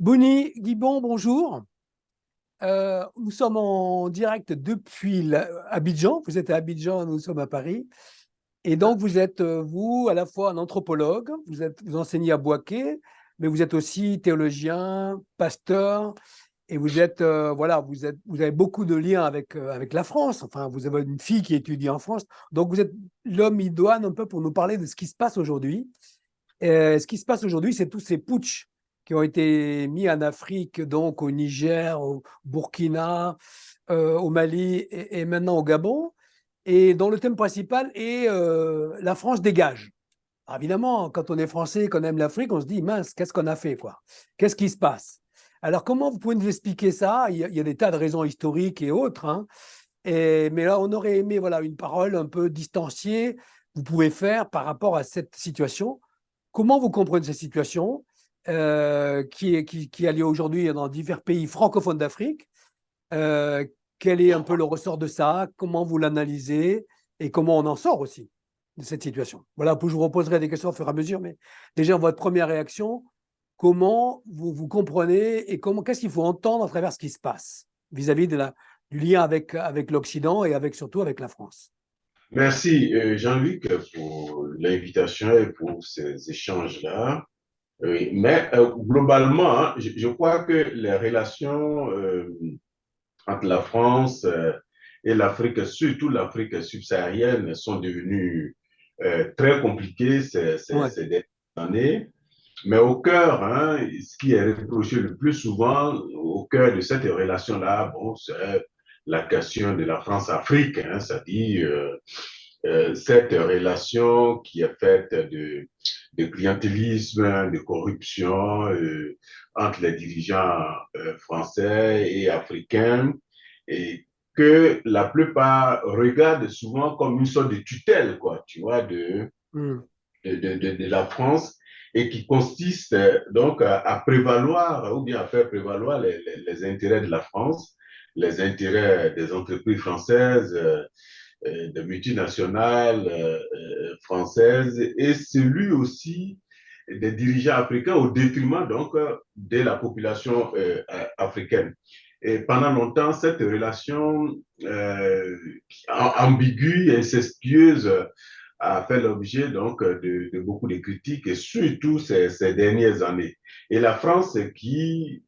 Bonnie Guibon, bonjour. Nous sommes en direct depuis Abidjan. Vous êtes à Abidjan, nous sommes à Paris. Et donc, vous êtes, vous, à la fois un anthropologue, vous enseignez à Bouaké, mais vous êtes aussi théologien, pasteur, et voilà, vous avez beaucoup de liens avec la France. Enfin, vous avez une fille qui étudie en France. Donc, vous êtes l'homme idoine un peu pour nous parler de ce qui se passe aujourd'hui. Ce qui se passe aujourd'hui, c'est tous ces putschs qui ont été mis en Afrique, donc au Niger, au Burkina, au Mali et maintenant au Gabon, et dont le thème principal est la France dégage. Alors évidemment, quand on est français, qu'on aime l'Afrique, on se dit mince, qu'est-ce qu'on a fait, quoi? Qu'est-ce qui se passe? Alors comment vous pouvez nous expliquer ça? Il y a des tas de raisons historiques et autres, hein. Mais là, on aurait aimé voilà, une parole un peu distanciée. Vous pouvez faire par rapport à cette situation. Comment vous comprenez cette situation qui a lieu aujourd'hui dans divers pays francophones d'Afrique? Euh, Quel est un peu le ressort de ça? Comment vous l'analysez? Et comment on en sort aussi de cette situation? Voilà, je vous reposerai des questions au fur et à mesure, mais déjà, votre première réaction, comment vous comprenez et qu'est-ce qu'il faut entendre à travers ce qui se passe vis-à-vis du lien avec l'Occident et surtout avec la France? Merci Jean-Luc pour l'invitation et pour ces échanges-là. Oui, mais globalement, hein, je crois que les relations entre la France et l'Afrique, surtout l'Afrique subsaharienne, sont devenues très compliquées Ouais. ces dernières années. Mais au cœur, hein, ce qui est reproché le plus souvent, au cœur de cette relation-là, bon, c'est la question de la France-Afrique, hein, c'est-à-dire cette relation qui est faite de clientélisme, de corruption entre les dirigeants français et africains, et que la plupart regardent souvent comme une sorte de tutelle, quoi, tu vois, Mm. de la France, et qui consiste donc à prévaloir ou bien à faire prévaloir les intérêts de la France, les intérêts des entreprises françaises, de multinationales françaises, et celui aussi des dirigeants africains au détriment donc de la population africaine. Et pendant longtemps, cette relation ambiguë, incestueuse, a fait l'objet donc de beaucoup de critiques, et surtout ces dernières années. Et la France qui,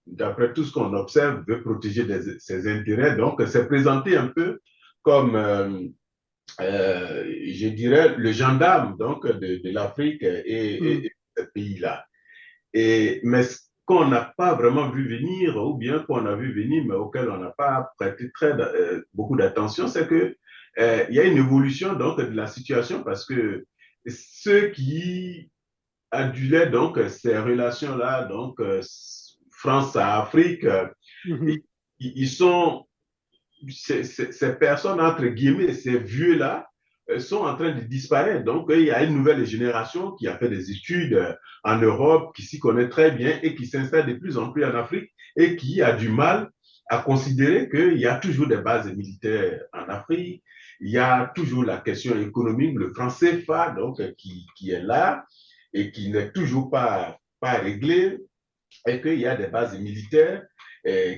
d'après tout ce qu'on observe, veut protéger ses intérêts, donc s'est présentée un peu comme je dirais, le gendarme donc, de l'Afrique Mm. et de ce pays-là. Mais ce qu'on n'a pas vraiment vu venir, ou bien qu'on a vu venir, mais auquel on n'a pas prêté beaucoup d'attention, c'est que il y a une évolution donc, de la situation, parce que ceux qui adulaient donc, ces relations-là, donc France à Afrique, Mhm. ils sont ces personnes, entre guillemets, ces vieux-là, sont en train de disparaître. Donc, il y a une nouvelle génération qui a fait des études en Europe, qui s'y connaît très bien et qui s'installe de plus en plus en Afrique, et qui a du mal à considérer qu'il y a toujours des bases militaires en Afrique, il y a toujours la question économique, le franc CFA, donc, qui est là et qui n'est toujours pas réglé, et qu'il y a des bases militaires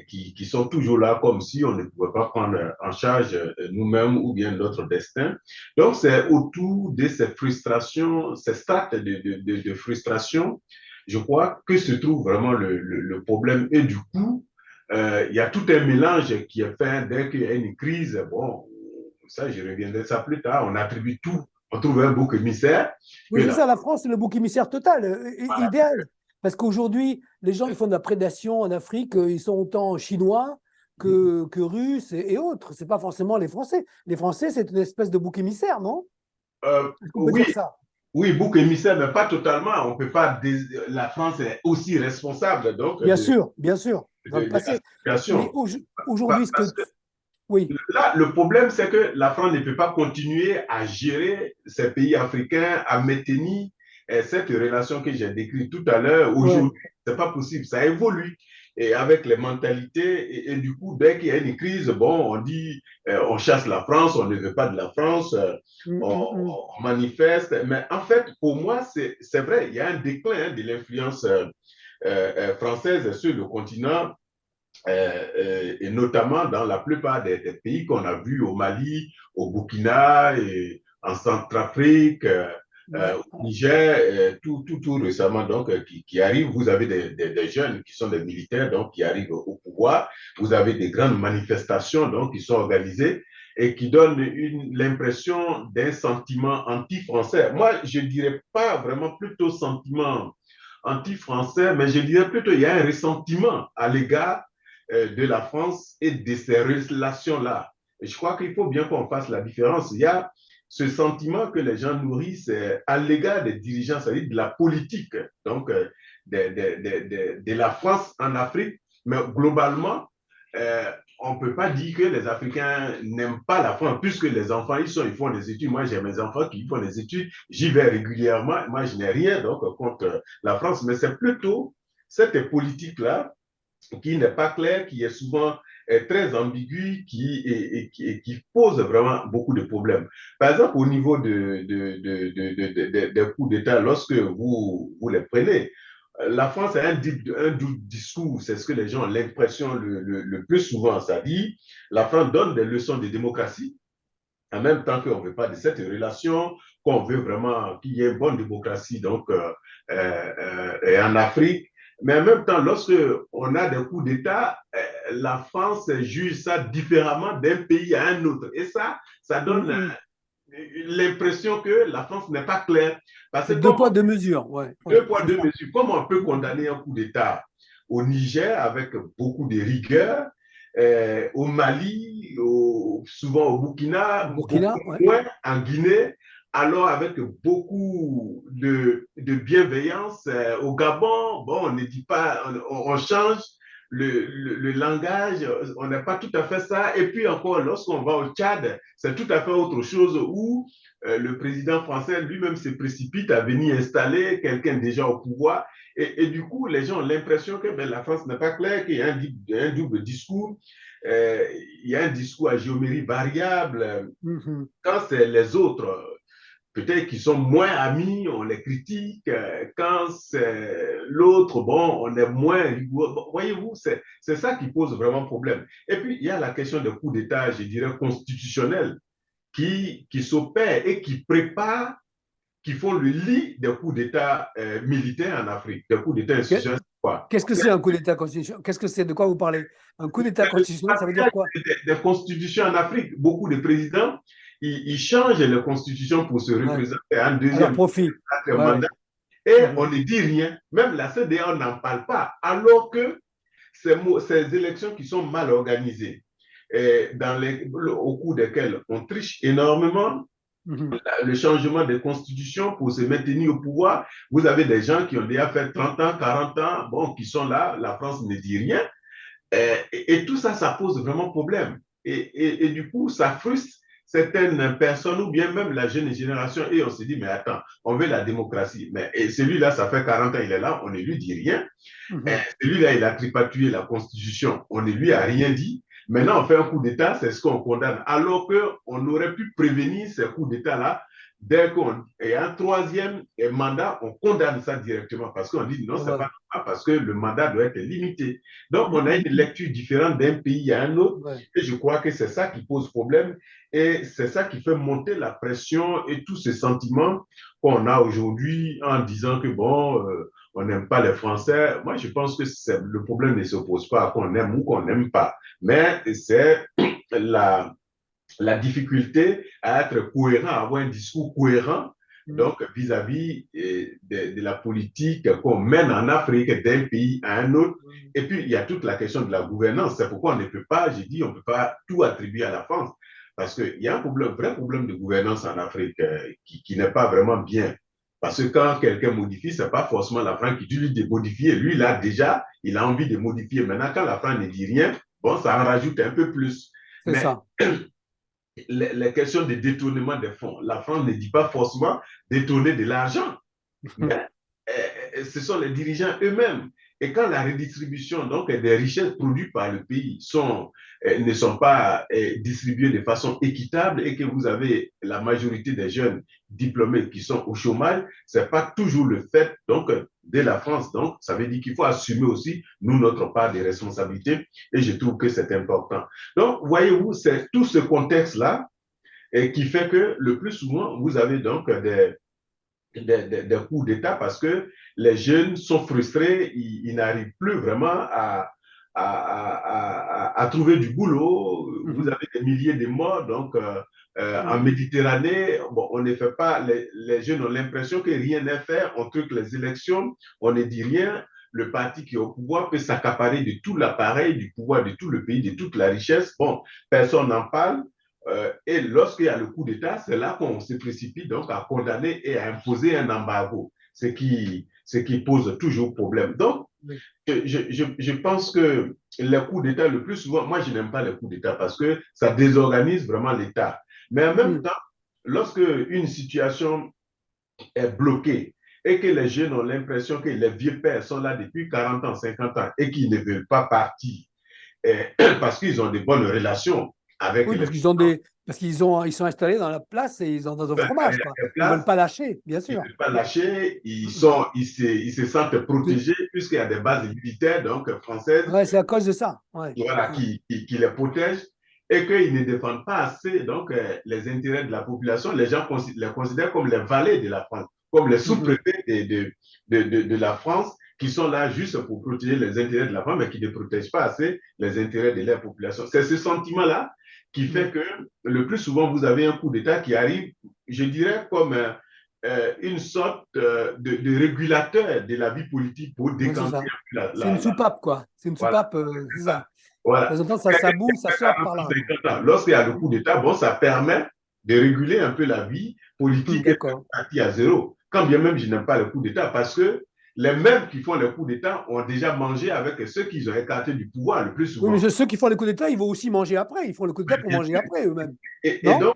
qui sont toujours là comme si on ne pouvait pas prendre en charge nous-mêmes ou bien notre destin. Donc, c'est autour de ces frustrations, ces strates de frustration, je crois, que se trouve vraiment le problème. Et du coup, il y a tout un mélange qui est fait dès qu'il y a une crise. Bon, ça, je reviendrai ça plus tard. On attribue tout. On trouve un bouc émissaire. Que Oui, c'est ça, la France, c'est le bouc émissaire total, idéal. Parce qu'aujourd'hui, les gens qui font de la prédation en Afrique, ils sont autant chinois que russes et autres. C'est pas forcément les Français. Les Français, c'est une espèce de bouc émissaire, non? Est-ce qu'on peut oui, dire ça? oui, bouc émissaire, mais pas totalement. On peut pas. La France est aussi responsable donc Bien sûr, dans le de la passé. Mais situation. aujourd'hui, ce que. Parce que Oui. là, le problème, c'est que la France ne peut pas continuer à gérer ces pays africains, à maintenir cette relation que j'ai décrite tout à l'heure. Ouais. Aujourd'hui, c'est pas possible. Ça évolue. Et avec les mentalités, et du coup, dès qu'il y a une crise, bon, on dit, on chasse la France, on ne veut pas de la France, Mm, on, mm, mm. on manifeste. Mais en fait, pour moi, c'est vrai, il y a un déclin de l'influence française sur le continent, et notamment dans la plupart des pays qu'on a vus au Mali, au Burkina, et en Centrafrique, Ouais. au Niger, tout récemment, donc, qui arrivent. Vous avez des jeunes qui sont des militaires, donc, qui arrivent au pouvoir. Vous avez des grandes manifestations, donc, qui sont organisées et qui donnent l'impression d'un sentiment anti-français. Moi, je ne dirais pas vraiment plutôt sentiment anti-français, mais je dirais plutôt il y a un ressentiment à l'égard de la France et de ces relations-là. Et je crois qu'il faut bien qu'on fasse la différence. Il y a ce sentiment que les gens nourrissent à l'égard des dirigeants, c'est-à-dire de la politique, donc de la France en Afrique, mais globalement, on ne peut pas dire que les Africains n'aiment pas la France, puisque les enfants, ils font des études. Moi, j'ai mes enfants qui font des études, j'y vais régulièrement. Moi, je n'ai rien donc contre la France, mais c'est plutôt cette politique-là qui n'est pas clair, qui est souvent très ambigu, qui pose vraiment beaucoup de problèmes. Par exemple, au niveau des coups d'État, lorsque vous les prenez, la France a un doux discours, c'est ce que les gens ont l'impression le plus souvent, c'est-à-dire la France donne des leçons de démocratie, en même temps qu'on ne veut pas de cette relation, qu'on veut vraiment qu'il y ait une bonne démocratie donc, en Afrique. Mais en même temps, lorsque on a des coups d'État, la France juge ça différemment d'un pays à un autre. Et ça donne l'impression que la France n'est pas claire. Parce que C'est deux poids, deux mesures. Ouais, deux ouais, poids, c'est deux ça. mesures. Comment on peut condamner un coup d'État au Niger avec beaucoup de rigueur, au Mali, souvent au Burkina, beaucoup Burkina, ouais. moins en Guinée, alors avec beaucoup de bienveillance. Au Gabon, bon, on ne dit pas, on change le langage, on n'est pas tout à fait ça. Et puis encore, lorsqu'on va au Tchad, c'est tout à fait autre chose où le président français lui-même se précipite à venir installer quelqu'un déjà au pouvoir. Et du coup, les gens ont l'impression que ben, la France n'est pas claire, qu'il y a un double discours. Il y a un discours à géométrie variable. Quand c'est les autres, peut-être qu'ils sont moins amis, on les critique. Quand c'est l'autre, bon, on est moins rigoureux. Bon, voyez-vous, c'est ça qui pose vraiment problème. Et puis, il y a la question des coups d'État, je dirais, constitutionnels qui s'opèrent et qui préparent, qui font le lit des coups d'État militaires en Afrique, des coups d'État institutionnels. Qu'est-ce que c'est un coup d'État constitutionnel? Qu'est-ce que c'est? De quoi vous parlez? Un coup d'État constitutionnel, ça veut dire quoi? Des constitutions en Afrique, beaucoup de présidents, ils changent les constitutions pour se Ouais. représenter en À leur deuxième profit. mandat. Ouais. Et on ne dit rien. Même la CEDEAO n'en parle pas, alors que ces élections qui sont mal organisées, au cours desquelles on triche énormément, le changement de constitution pour se maintenir au pouvoir. Vous avez des gens qui ont déjà fait 30 ans, 40 ans, bon, qui sont là, la France ne dit rien. Et tout ça, ça pose vraiment problème. Et du coup, ça frustre certaines personnes ou bien même la jeune génération. Et on se dit, mais attends, on veut la démocratie. Mais celui-là, ça fait 40 ans, il est là, on ne lui dit rien. Celui-là, il a tripatouillé la Constitution, on ne lui a rien dit. Maintenant, on fait un coup d'État, c'est ce qu'on condamne. Alors qu'on aurait pu prévenir ces coups d'État-là. Dès qu'on y a un troisième mandat, on condamne ça directement parce qu'on dit non, c'est pas normal parce que le mandat doit être limité. Donc, on a une lecture différente d'un pays à un autre et je crois que c'est ça qui pose problème et c'est ça qui fait monter la pression et tous ces sentiments qu'on a aujourd'hui en disant que bon, on n'aime pas les Français. Moi, je pense que le problème ne se pose pas à qu'on aime ou qu'on n'aime pas, mais c'est la difficulté à être cohérent, à avoir un discours cohérent, donc vis-à-vis de la politique qu'on mène en Afrique d'un pays à un autre. Et puis, il y a toute la question de la gouvernance. C'est pourquoi on ne peut pas, j'ai dit, on ne peut pas tout attribuer à la France. Parce qu'il y a un vrai problème de gouvernance en Afrique qui n'est pas vraiment bien. Parce que quand quelqu'un modifie, ce n'est pas forcément la France qui dit lui de modifier. Lui, là, déjà, il a envie de modifier. Maintenant, quand la France ne dit rien, bon, ça en rajoute un peu plus. C'est Mais ça. les questions de détournement des fonds, la France ne dit pas forcément détourner de l'argent. Mais ce sont les dirigeants eux-mêmes Et quand la redistribution donc, des richesses produites par le pays ne sont pas distribuées de façon équitable et que vous avez la majorité des jeunes diplômés qui sont au chômage, ce n'est pas toujours le fait donc, de la France. Donc, ça veut dire qu'il faut assumer aussi, nous, notre part des responsabilités et je trouve que c'est important. Donc, voyez-vous, c'est tout ce contexte-là qui fait que le plus souvent, vous avez donc des coups d'État parce que les jeunes sont frustrés, ils n'arrivent plus vraiment à trouver du boulot. Vous avez des milliers de morts, donc en Méditerranée, bon, on ne fait pas, les jeunes ont l'impression que rien n'est fait, on truque les élections, on ne dit rien. Le parti qui est au pouvoir peut s'accaparer de tout l'appareil, du pouvoir de tout le pays, de toute la richesse. Bon, personne n'en parle. Et lorsqu'il y a le coup d'État, c'est là qu'on se précipite donc à condamner et à imposer un embargo, ce qui pose toujours problème. Donc, je pense que les coups d'État, le plus souvent, moi je n'aime pas les coups d'État parce que ça désorganise vraiment l'État. Mais en même temps, lorsque une situation est bloquée et que les jeunes ont l'impression que les vieux pères sont là depuis 40 ans, 50 ans et qu'ils ne veulent pas partir parce qu'ils ont de bonnes relations avec Oui, les ils sont installés dans la place et ils ont dans un fromage, quoi. Ils ne veulent pas lâcher, bien ils ne sûr. veulent pas lâcher, ils se sentent protégés puisqu'il y a des bases militaires donc françaises Ouais, c'est à cause de ça. Ouais. voilà, qui les protègent et qu'ils ne défendent pas assez donc, les intérêts de la population. Les gens les considèrent comme les valets de la France, comme les sous-préfets de la France qui sont là juste pour protéger les intérêts de la France, mais qui ne protègent pas assez les intérêts de leur population. C'est ce sentiment-là qui fait que le plus souvent, vous avez un coup d'État qui arrive, je dirais, comme une sorte de régulateur de la vie politique pour Ouais, c'est décanter ça. la, C'est une la, la, soupape, quoi. C'est une voilà, soupape, c'est ça. De voilà. temps en temps, ça boue, ça sort par là. 50 ans. Lorsqu'il y a le coup d'État, bon, ça permet de réguler un peu la vie politique et de D'accord. partir à zéro. Quand bien même je n'aime pas le coup d'État, parce que les mêmes qui font le coup d'État ont déjà mangé avec ceux qu'ils ont écartés du pouvoir le plus Oui, mais souvent. ceux qui font les coups d'État, ils vont aussi manger après. Ils font le coup d'État pour manger après eux-mêmes. Et Non? donc,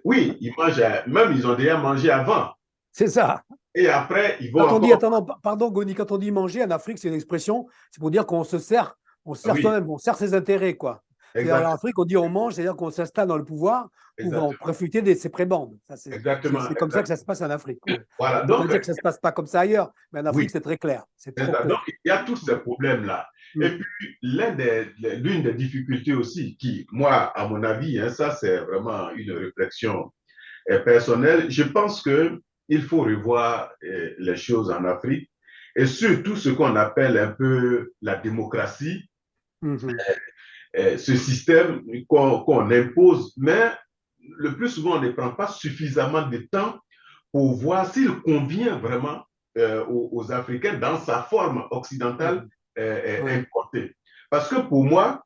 oui, ils mangent, même ils ont déjà mangé avant. C'est ça. Et après, ils vont Quand on dit, encore. attends, non, pardon, Goni, quand on dit manger en Afrique, c'est une expression, c'est pour dire qu'on se sert Oui, soi-même, on sert ses intérêts, quoi. C'est-à-dire, en exactement. Afrique, on dit on mange, c'est-à-dire qu'on s'installe dans le pouvoir pour en Exactement. profiter de ses prébendes. Exactement. C'est comme ça que ça se passe en Afrique. Ouais. Voilà. On ne peut pas Donc, dire que ça ne se passe pas comme ça ailleurs, mais en Afrique, oui. c'est très clair. C'est C'est trop ça. Donc, clair. il y a tous ces problèmes-là. Et Mm. puis, l'une des difficultés aussi, qui, moi, à mon avis, hein, ça, c'est vraiment une réflexion personnelle, je pense qu'il faut revoir les choses en Afrique et surtout ce qu'on appelle un peu la démocratie, Mhm. ce système qu'on impose, mais le plus souvent, on ne prend pas suffisamment de temps pour voir s'il convient vraiment aux Africains dans sa forme occidentale Mhm. Ouais. importée. Parce que pour moi,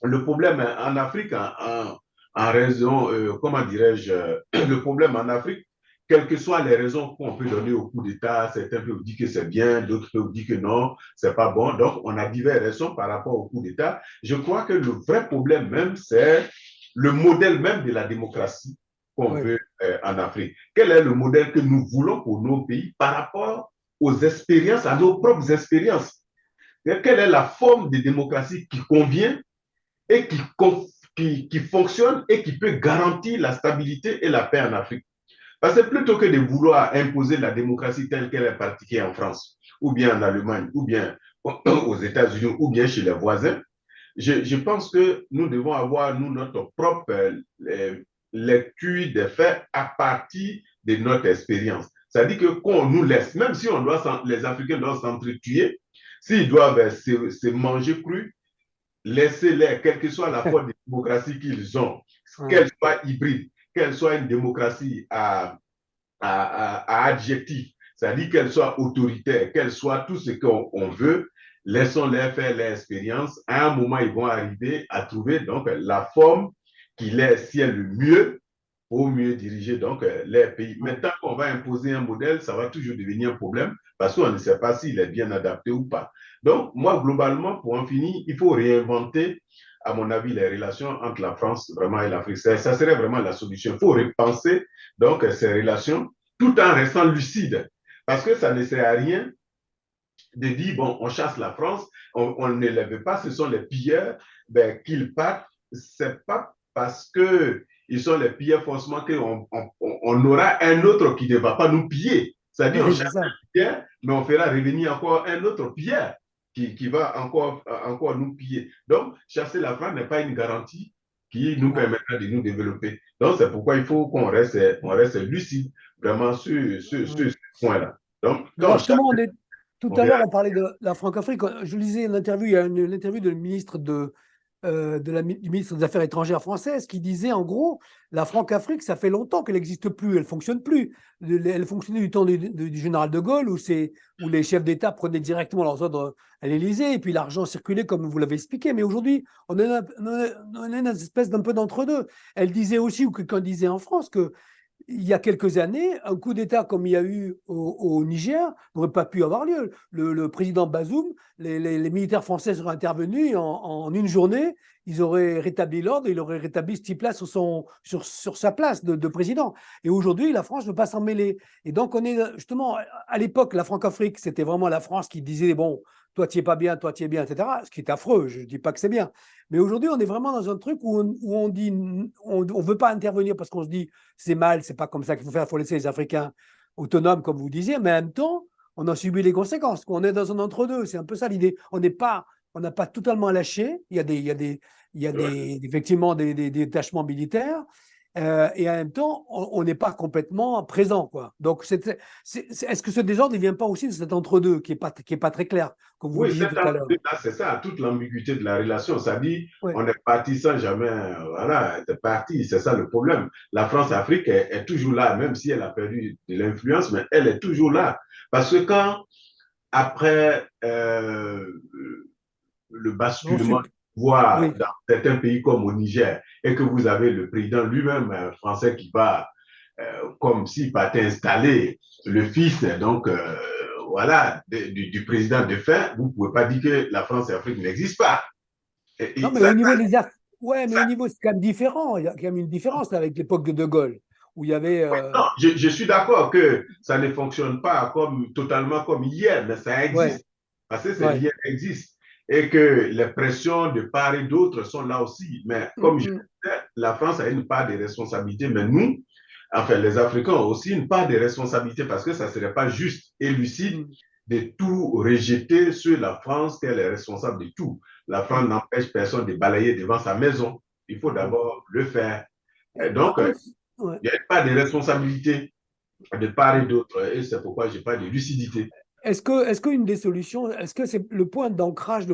le problème en Afrique, en raison, comment dirais-je, le problème en Afrique, quelles que soient les raisons qu'on peut donner au coup d'État, certains peuvent dire que c'est bien, d'autres peuvent dire que non, c'est pas bon. Donc, on a diverses raisons par rapport au coup d'État. Je crois que le vrai problème même, c'est le modèle même de la démocratie qu'on Ouais. veut en Afrique. Quel est le modèle que nous voulons pour nos pays par rapport aux expériences, à nos propres expériences? Quelle est la forme de démocratie qui convient et qui fonctionne et qui peut garantir la stabilité et la paix en Afrique? Parce que plutôt que de vouloir imposer la démocratie telle qu'elle est pratiquée en France, ou bien en Allemagne, ou bien aux États-Unis, ou bien chez les voisins, je pense que nous devons avoir, nous, notre propre lecture des faits à partir de notre expérience. C'est-à-dire que qu'on nous laisse, même si on doit, les Africains doivent s'entretuer, s'ils doivent se manger cru, laissez-les, quelle que soit la forme de démocratie qu'ils ont, Ouais. qu'elle soit hybride, qu'elle soit une démocratie à adjectif, c'est-à-dire qu'elle soit autoritaire, qu'elle soit tout ce qu'on veut, laissons-les faire l'expérience. À un moment, ils vont arriver à trouver donc la forme qui les sied le mieux pour mieux diriger donc les pays. Mais Ouais. tant qu'on va imposer un modèle, ça va toujours devenir un problème parce qu'on ne sait pas s'il est bien adapté ou pas. Donc, moi, globalement, pour en finir, il faut réinventer, à mon avis, les relations entre la France vraiment et l'Afrique. Ça serait vraiment la solution. Il faut repenser donc ces relations tout en restant lucide. Parce que ça ne sert à rien de dire, bon, on chasse la France, on ne l'élève pas, ce sont les pilleurs, ben, qu'ils partent. C'est pas parce que ils sont les pilleurs forcément qu'on aura un autre qui ne va pas nous piller. C'est-à-dire, on Oui, c'est chasse ça. un pilleur, mais on fera revenir encore un autre pilleur qui va encore nous piller. Donc, chasser la France n'est pas une garantie qui nous Non. permettra de nous développer. Donc, c'est pourquoi il faut on reste lucide vraiment sur Ouais. ce point-là. Donc, Mais quand on alors chasse, justement, tout on à l'heure, verra. on parlait de la Franc-Afrique. Je lisais une interview, il y a une interview de ministre du ministre des Affaires étrangères française qui disait en gros, la Franc-Afrique, ça fait longtemps qu'elle n'existe plus, elle fonctionne plus. Elle fonctionnait du temps du général de Gaulle où les chefs d'État prenaient directement leurs ordres à l'Élysée et puis l'argent circulait comme vous l'avez expliqué. Mais aujourd'hui, on est une espèce d'un peu d'entre-deux. Elle disait aussi, ou quelqu'un disait en France, que il y a quelques années, un coup d'État comme il y a eu au Niger n'aurait pas pu avoir lieu. Le président Bazoum, les militaires français seraient intervenus en une journée, ils auraient rétabli l'ordre, il aurait rétabli ce type-là sur sa place de président. Et aujourd'hui, la France ne veut pas s'en mêler. Et donc, on est justement, à l'époque, la Franc-Afrique, c'était vraiment la France qui disait, bon, toi, tu es pas bien, toi, tu es bien, etc. Ce qui est affreux, je ne dis pas que c'est bien. Mais aujourd'hui, on est vraiment dans un truc où on dit, on ne veut pas intervenir parce qu'on se dit, c'est mal, c'est pas comme ça qu'il faut faire, il faut laisser les Africains autonomes, comme vous disiez, mais en même temps, on en subit les conséquences. On est dans un entre-deux, c'est un peu ça l'idée. On n'a pas totalement lâché. Il y a effectivement des détachements militaires. Et en même temps, on n'est pas complètement présent, quoi. Donc, est-ce que ce désordre ne vient pas aussi de cet entre-deux qui est pas très clair, comme vous Oui, disiez cet tout à l'heure? là c'est ça, toute l'ambiguïté de la relation. Ça dit, Ouais. on est parti sans jamais, voilà, être parti. C'est ça le problème. La France-Afrique est toujours là, même si elle a perdu de l'influence, mais elle est toujours là. Parce que quand, après le Non, basculement du pouvoir oui. dans certains pays comme au Niger, et que vous avez le président lui-même français qui va, comme s'il partait installer le fils, donc voilà, du président de fin, vous ne pouvez pas dire que la France et l'Afrique n'existent pas. Non, Et mais ça, au niveau des affaires, ouais, mais ça, au niveau, c'est quand même différent. Il y a quand même une différence avec l'époque de De Gaulle, où il y avait. non, je suis d'accord que ça ne fonctionne pas comme, totalement comme hier, mais ça Ouais, existe. Parce que ces ouais. liens existent. Et que les pressions de part et d'autre sont là aussi. Mais Mm, comme je mm, disais, la France a une part de responsabilité, mais nous, enfin les Africains ont aussi une part de responsabilité parce que ça ne serait pas juste et lucide mm, de tout rejeter sur la France qu'elle est responsable de tout. La France mm, n'empêche personne de balayer devant sa maison. Il faut mm. d'abord le faire. Et Par donc, contre, ouais. il n'y a pas de responsabilité de part et d'autre. Et c'est pourquoi je n'ai pas de lucidité. Est-ce qu'une des solutions, est-ce que c'est le point d'ancrage,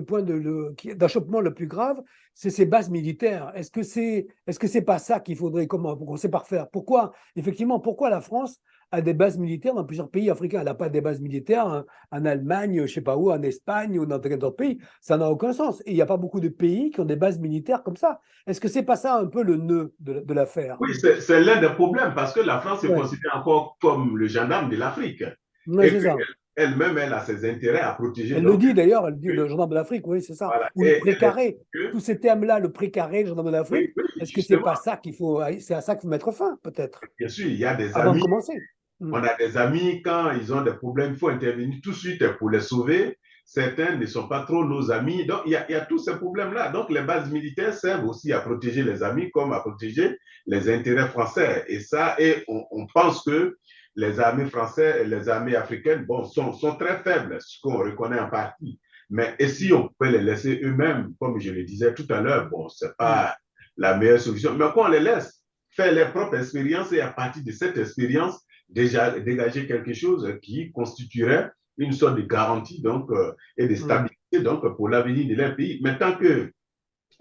d'achoppement le plus grave, c'est ces bases militaires? Est-ce que c'est pas ça qu'il faudrait commencer par faire? Pourquoi, effectivement, pourquoi la France a des bases militaires dans plusieurs pays africains? Elle n'a pas des bases militaires en Allemagne, je sais pas où, en Espagne ou dans d'autres pays. Ça n'a aucun sens. Et il n'y a pas beaucoup de pays qui ont des bases militaires comme ça. Est-ce que c'est pas ça un peu le nœud de l'affaire? Oui, c'est l'un des problèmes parce que la France se Ouais, considère encore comme le gendarme de l'Afrique ouais, et c'est ça. qu'elle-même, elle a ses intérêts à protéger. Elle le Donc, dit d'ailleurs, elle dit le gendarme de l'Afrique, oui, c'est ça. voilà. Ou le Et elle précaré. estime Tous que, ces termes-là, le précaré, le gendarme de l'Afrique, oui, oui, est-ce que c'est justement, pas ça qu'il faut, c'est à ça qu'il faut mettre fin, peut-être, bien sûr, il y a des avant de amis. commencer. On Mm. a des amis, quand ils ont des problèmes, il faut intervenir tout de suite pour les sauver. Certains ne sont pas trop nos amis. Donc, il y a tous ces problèmes-là. Donc, les bases militaires servent aussi à protéger les amis comme à protéger les intérêts français. Et ça, et on pense que les armées françaises et les armées africaines, bon, sont très faibles, ce qu'on reconnaît en partie. Mais et si on pouvait les laisser eux-mêmes, comme je le disais tout à l'heure, bon, c'est Mm. pas la meilleure solution. Mais qu'on les laisse faire leurs propres expériences et à partir de cette expérience, déjà dégager quelque chose qui constituerait une sorte de garantie donc, et de Mm. stabilité donc, pour l'avenir de leur pays. Mais tant qu'il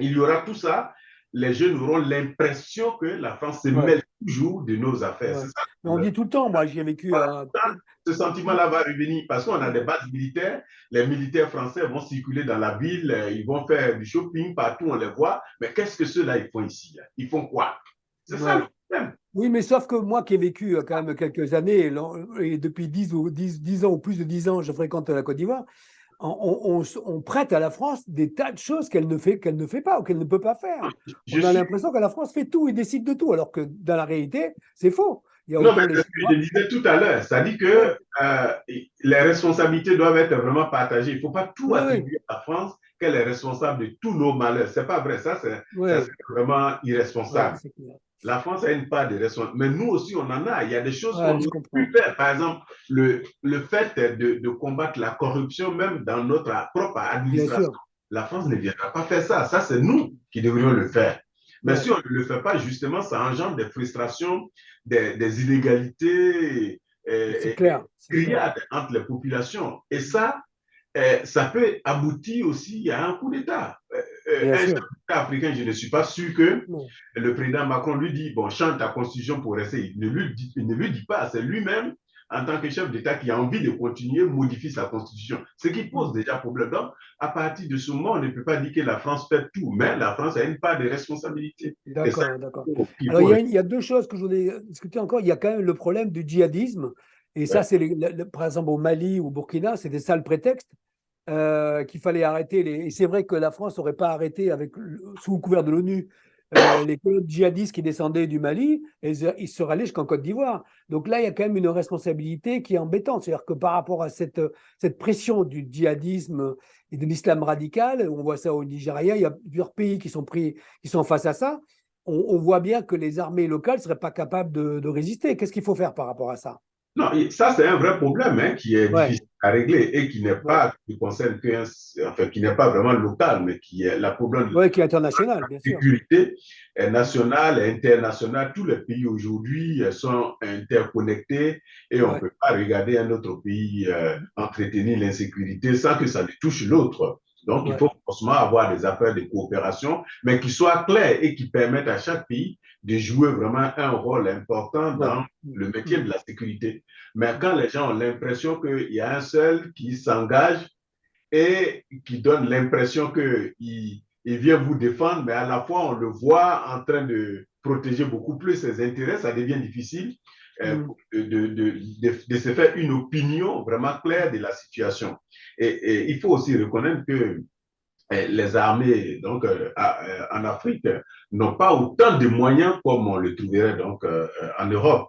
y aura tout ça, les jeunes auront l'impression que la France se Ouais, mêle toujours de nos affaires. ouais. C'est ça Mais le on problème. dit tout le temps, moi j'ai vécu Voilà. Ce plus- sentiment-là va revenir parce qu'on a des bases militaires. Les militaires français vont circuler dans la ville, ils vont faire du shopping partout, on les voit. Mais qu'est-ce que ceux-là, ils font ici? Ils font quoi? C'est ça le ouais. problème. Oui, mais sauf que moi qui ai vécu quand même quelques années, et depuis 10 ans ou plus de 10 ans, je fréquente la Côte d'Ivoire, on prête à la France des tas de choses qu'elle ne fait pas ou qu'elle ne peut pas faire. Je On a suis l'impression que la France fait tout et décide de tout, alors que dans la réalité, c'est faux. Il y a Non, autant mais les c'est ce que je Chinois. disais tout à l'heure. Ça dit Ouais, que les responsabilités doivent être vraiment partagées. Il ne faut pas tout ouais, ouais, attribuer à la France qu'elle est responsable de tous nos malheurs. C'est pas vrai. Ça, c'est ouais, vraiment ouais, irresponsable. c'est clair. La France a une part de responsabilité. Mais nous aussi, on en a. Il y a des choses qu'on Ouais, je aurait pu comprends. faire. Par exemple, le fait de combattre la corruption, même dans notre propre Bien administration. sûr. La France ne Mm. viendra pas faire ça. Ça, c'est nous qui devrions le faire. Mais si Ouais, on ne le fait pas, justement, ça engendre des frustrations, des inégalités c'est et clair, c'est clair. criades entre les populations. Et ça peut aboutir aussi à un coup d'État. Bien Un chef sûr. d'État africain, je ne suis pas sûr que Non. le président Macron lui dit, bon, chante ta constitution pour rester. Il ne lui dit pas, c'est lui-même, en tant que chef d'État qui a envie de continuer, modifie sa constitution. Ce qui pose Mm. déjà problème. Donc, à partir de ce moment, on ne peut pas dire que la France fait tout, mais la France a une part de responsabilité. Et ça, D'accord, d'accord. il Alors, faut il y a deux choses que je voulais discuter encore. Il y a quand même le problème du djihadisme. Et ça, ouais. c'est par exemple au Mali ou au Burkina, c'était ça le prétexte, qu'il fallait arrêter. Et c'est vrai que la France n'aurait pas arrêté, sous couvert de l'ONU, les colonnes djihadistes qui descendaient du Mali, et ils seraient allés jusqu'en Côte d'Ivoire. Donc là, il y a quand même une responsabilité qui est embêtante. C'est-à-dire que par rapport à cette pression du djihadisme et de l'islam radical, on voit ça au Nigeria, il y a plusieurs pays qui sont face à ça. On voit bien que les armées locales ne seraient pas capables de résister. Qu'est-ce qu'il faut faire par rapport à ça? Non, ça c'est un vrai problème hein, qui est Ouais, difficile à régler et qui n'est ouais, pas, qui concerne que, enfin, qui n'est pas vraiment local, mais qui est la problème ouais, qui est international, bien sûr. sécurité nationale et internationale. Tous les pays aujourd'hui sont interconnectés et on ne Ouais, peut pas regarder un autre pays entretenir l'insécurité sans que ça ne touche l'autre. Donc, il ouais, faut forcément avoir des affaires de coopération, mais qui soient clairs et qui permettent à chaque pays de jouer vraiment un rôle important ouais. dans le maintien Mm. de la sécurité. Mais quand les gens ont l'impression qu'il y a un seul qui s'engage et qui donne l'impression qu'il vient vous défendre, mais à la fois, on le voit en train de protéger beaucoup plus ses intérêts, ça devient difficile Mm. de se faire une opinion vraiment claire de la situation. Et il faut aussi reconnaître que les armées donc, en Afrique n'ont pas autant de moyens comme on le trouverait donc, en Europe.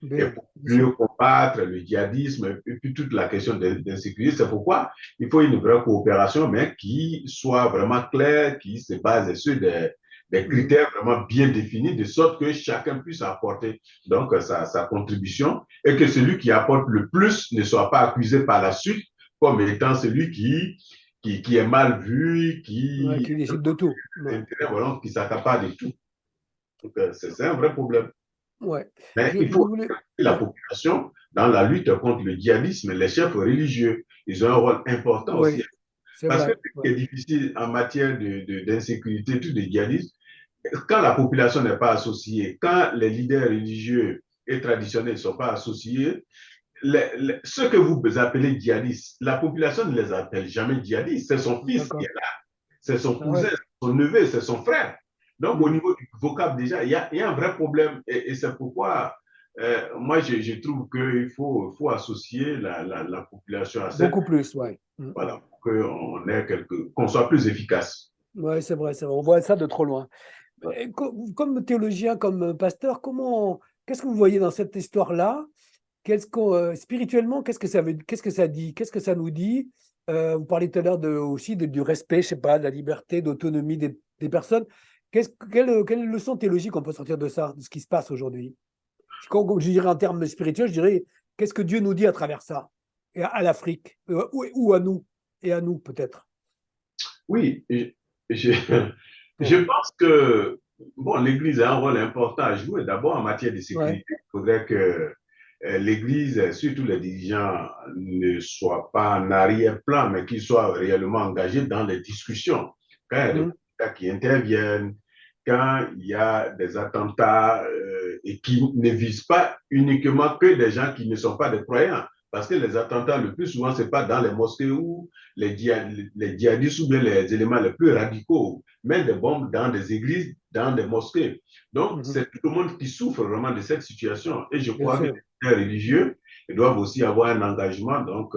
Et Bien, pour bien mieux sûr. combattre le djihadisme et puis toute la question d'insécurité, c'est pourquoi il faut une vraie coopération, mais qui soit vraiment claire, qui se base sur des Mm. critères vraiment bien définis, de sorte que chacun puisse apporter donc sa contribution et que celui qui apporte le plus ne soit pas accusé par la suite comme étant celui qui est mal vu, Ouais, qui, qui décide de tout. Ouais. voilà, qui s'accapare de tout. Donc, c'est un vrai problème. Ouais. Mais il Je faut voulais. la Ouais. population dans la lutte contre le djihadisme. Les chefs religieux, ils ont un rôle important aussi. Oui, c'est Parce que vrai. ce Ouais. qui est difficile en matière d'insécurité, tout de djihadisme, quand la population n'est pas associée, quand les leaders religieux et traditionnels ne sont pas associés, ceux que vous appelez djihadistes, la population ne les appelle jamais djihadistes. C'est son fils qui D'accord. est là, c'est son Ah cousin, ouais. son neveu, c'est son frère. Donc, au Mm. niveau du vocable, déjà, il y a un vrai problème. Et c'est pourquoi, moi, je trouve qu'il faut associer la population à cette. Beaucoup plus, ouais. Voilà, pour qu'on soit plus efficace. Ouais, c'est vrai, c'est vrai. On voit ça de trop loin. Et comme théologien, comme pasteur, qu'est-ce que vous voyez dans cette histoire-là? Spirituellement, qu'est-ce que ça dit? Qu'est-ce que ça nous dit? Vous parlez tout à l'heure aussi du respect, je sais pas, de la liberté, d'autonomie des personnes. Quelle leçon théologique on peut sortir de ça, de ce qui se passe aujourd'hui? Je dirais en termes spirituels, je dirais, qu'est-ce que Dieu nous dit à travers ça? Et à l'Afrique, ou à nous, et à nous peut-être. Oui, je, je Ouais, pense que bon, l'Église a un rôle important à jouer. D'abord, en matière de ouais, sécurité, il faudrait que l'Église, surtout les dirigeants, ne soient pas en arrière-plan, mais qu'ils soient réellement engagés dans les discussions. Quand il y a des mhm, candidats qui interviennent, quand il y a des attentats et qui ne visent pas uniquement que des gens qui ne sont pas des croyants. Parce que les attentats, le plus souvent, ce n'est pas dans les mosquées où les djihadistes ou bien les éléments les plus radicaux mettent des bombes dans des églises, dans des mosquées. Donc, mhm, c'est tout le monde qui souffre vraiment de cette situation. Et je bien crois que sûr. les religieux doivent aussi avoir un engagement donc,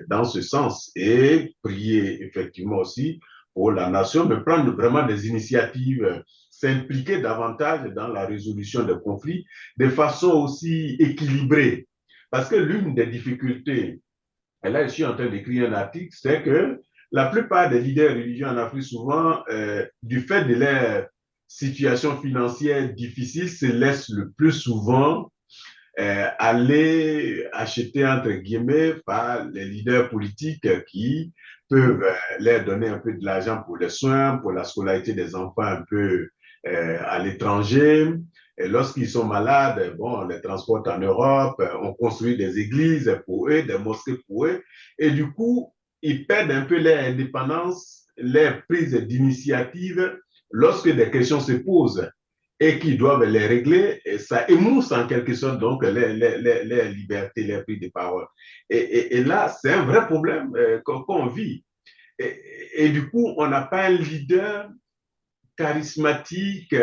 dans ce sens et prier effectivement aussi pour la nation, mais prendre vraiment des initiatives s'impliquer davantage dans la résolution des conflits de façon aussi équilibrée. Parce que l'une des difficultés, et là je suis en train d'écrire un article, c'est que la plupart des leaders religieux en Afrique, souvent, du fait de leur situation financière difficile, se laissent le plus souvent aller acheter, entre guillemets, par les leaders politiques qui peuvent leur donner un peu de l'argent pour les soins, pour la scolarité des enfants un peu à l'étranger. Et lorsqu'ils sont malades, bon, on les transporte en Europe, on construit des églises pour eux, des mosquées pour eux. Et du coup, ils perdent un peu leur indépendance, leur prise d'initiative lorsque des questions se posent et qui doivent les régler, et ça émousse en quelque sorte donc les libertés, les prix de parole. Et là, c'est un vrai problème qu'on vit. Et du coup, on n'a pas un leader charismatique,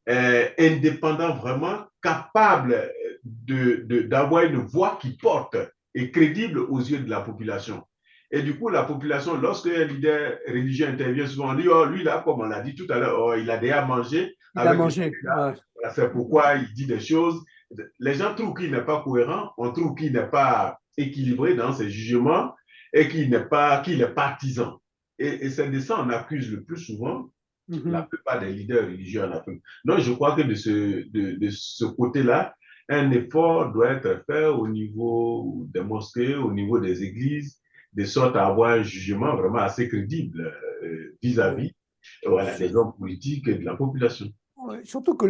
indépendant vraiment, capable d'avoir une voix qui porte et crédible aux yeux de la population. Et du coup, la population, lorsque un leader religieux intervient, souvent on dit, oh, lui là, comme on l'a dit tout à l'heure, oh, il a déjà mangé Il a avec mangé. Ouais. c'est pourquoi il dit des choses. Les gens trouvent qu'il n'est pas cohérent, on trouve qu'il n'est pas équilibré dans ses jugements et qu'il est partisan. Et c'est de ça qu'on accuse le plus souvent la plupart des leaders religieux en Afrique. Donc, je crois que de ce côté-là, un effort doit être fait au niveau des mosquées, au niveau des églises, de sorte à avoir un jugement vraiment assez crédible vis-à-vis voilà, des hommes politiques et de la population. Ouais, surtout que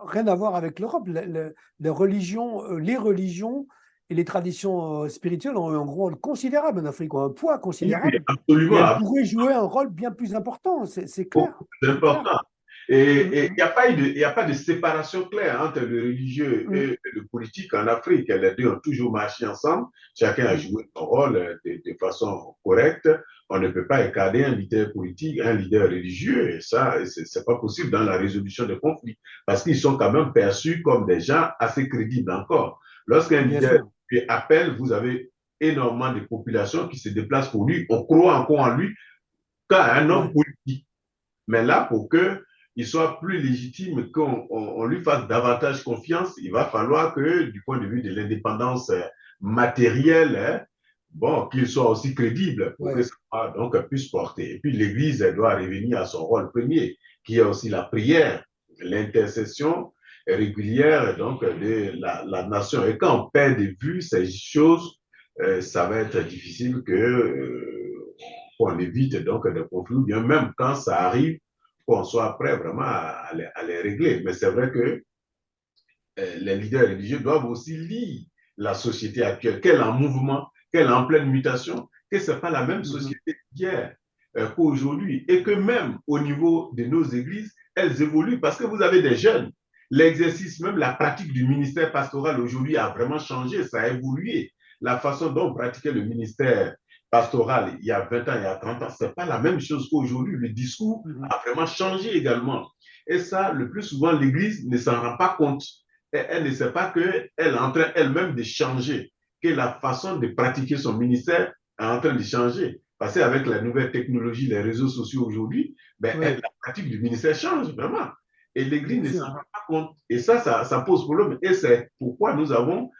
rien à voir avec l'Europe, les religions et les traditions spirituelles ont un rôle considérable en Afrique, ont un poids Oui, considérable, et elles absolument, pourraient jouer un rôle bien plus important, c'est clair. beaucoup C'est clair. important. Et il n'y a pas de séparation claire entre le religieux et le politique en Afrique. Les deux ont toujours marché ensemble. Chacun a joué son rôle de façon correcte. On ne peut pas écarter un leader politique, un leader religieux. Et ça, c'est pas possible dans la résolution des conflits. Parce qu'ils sont quand même perçus comme des gens assez crédibles encore. Lorsqu'un Bien leader sûr. appelle, vous avez énormément de populations qui se déplacent pour lui. On croit encore en lui qu'à un homme Ouais. politique. Mais là, pour qu'il soit plus légitime, qu'on lui fasse davantage confiance, il va falloir que, du point de vue de l'indépendance matérielle, hein, bon, qu'il soit aussi crédible pour que Ouais. ça donc, puisse porter. Et puis l'Église doit revenir à son rôle premier, qui est aussi la prière, l'intercession régulière donc, de la nation. Et quand on perd de vue ces choses, ça va être difficile qu'on évite donc des conflits, bien même quand ça arrive, qu'on soit prêt vraiment à les régler. Mais c'est vrai que les leaders religieux doivent aussi lire la société actuelle, qu'elle est en mouvement, qu'elle est en pleine mutation, que ce n'est pas la même société d'hier qu'aujourd'hui, et que même au niveau de nos églises, elles évoluent parce que vous avez des jeunes. L'exercice, même la pratique du ministère pastoral aujourd'hui a vraiment changé, ça a évolué. La façon dont on pratiquait le ministère pastoral il y a 20 ans, il y a 30 ans, ce n'est pas la même chose qu'aujourd'hui. Le discours a vraiment changé également. Et ça, le plus souvent, l'Église ne s'en rend pas compte. Elle ne sait pas qu'elle est en train elle-même de changer, que la façon de pratiquer son ministère est en train de changer. Parce qu'avec la nouvelle technologie, les réseaux sociaux aujourd'hui, ben, Ouais. la pratique du ministère change vraiment. Et l'Église Bien ne s'en sûr. rend pas compte. Et ça pose problème. Et c'est pourquoi nous avons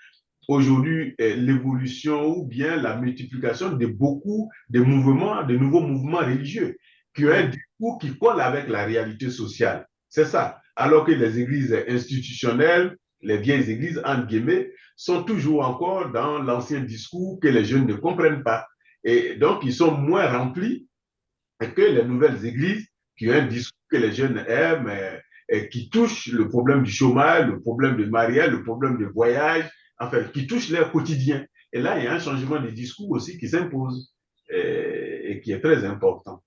aujourd'hui l'évolution ou bien la multiplication de beaucoup de mouvements, de nouveaux mouvements religieux qui ont un discours qui colle avec la réalité sociale. C'est ça. Alors que les églises institutionnelles, les vieilles églises, entre guillemets, sont toujours encore dans l'ancien discours que les jeunes ne comprennent pas. Et donc, ils sont moins remplis que les nouvelles églises qui ont un discours que les jeunes aiment et qui touchent le problème du chômage, le problème de mariage, le problème de voyage, enfin, qui touchent leur quotidien. Et là, il y a un changement de discours aussi qui s'impose et qui est très important.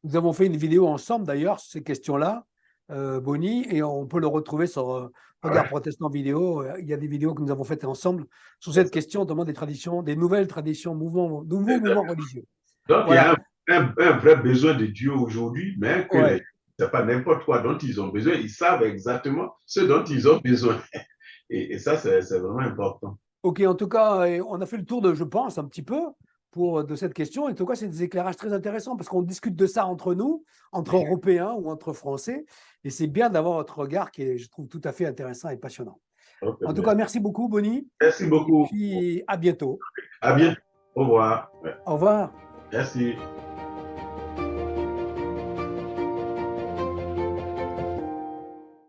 Nous avons fait une vidéo ensemble d'ailleurs sur ces questions-là, Bonnie, et on peut le retrouver sur Regard Protestant Vidéo. Il y a des vidéos que nous avons faites ensemble sur cette question, notamment des traditions, des nouvelles traditions, nouveaux mouvements religieux. Donc, il y a Voilà. un vrai besoin de Dieu aujourd'hui, mais que les Ouais. c'est pas n'importe quoi dont ils ont besoin. Ils savent exactement ce dont ils ont besoin. Et ça, c'est vraiment important. Ok, en tout cas, on a fait le tour de, je pense, un petit peu de cette question. Et en tout cas, c'est des éclairages très intéressants parce qu'on discute de ça entre nous, entre Européens ou entre Français. Et c'est bien d'avoir votre regard qui est, je trouve, tout à fait intéressant et passionnant. Ok, En tout cas, merci beaucoup, Bonnie. merci Et beaucoup. puis, à bientôt. À Voilà. bientôt. Au revoir. Ouais. Au revoir. Merci.